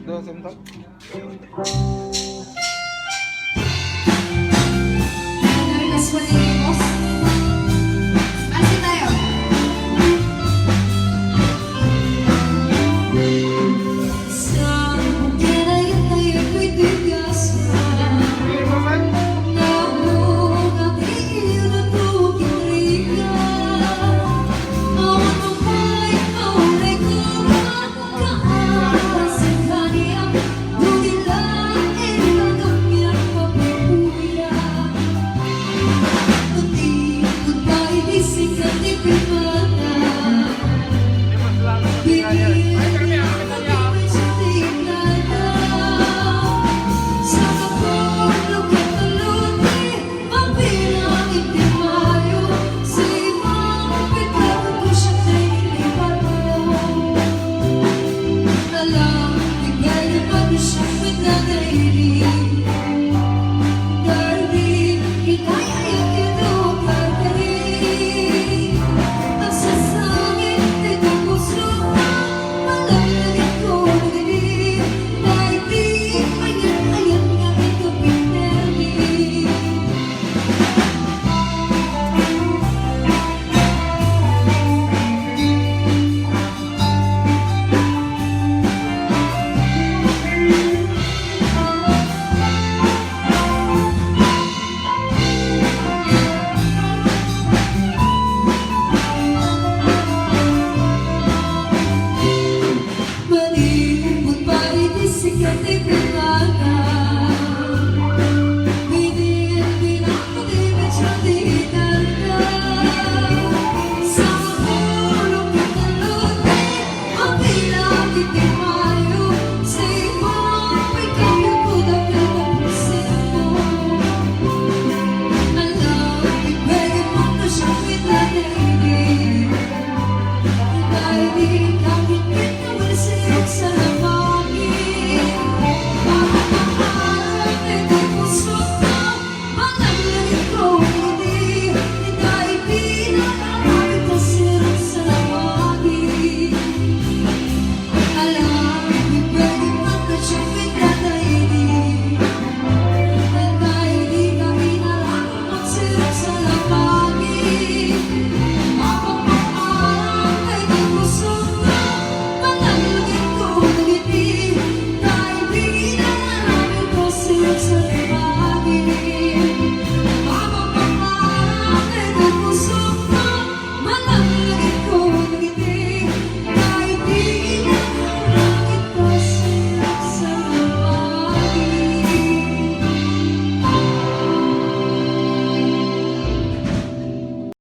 Doon, sumtak. Narikas mo ni boss. Alisin tayo. Sa bukid ay tayo ko'y tigas na. Naabong ang iyon at bukid riga. Awan ang pa'y maulay ko makakaasin ka niya. Dumilang ilang kamyang papipuya. Unti-unti tayo isikat ni Pimana. Sikat ni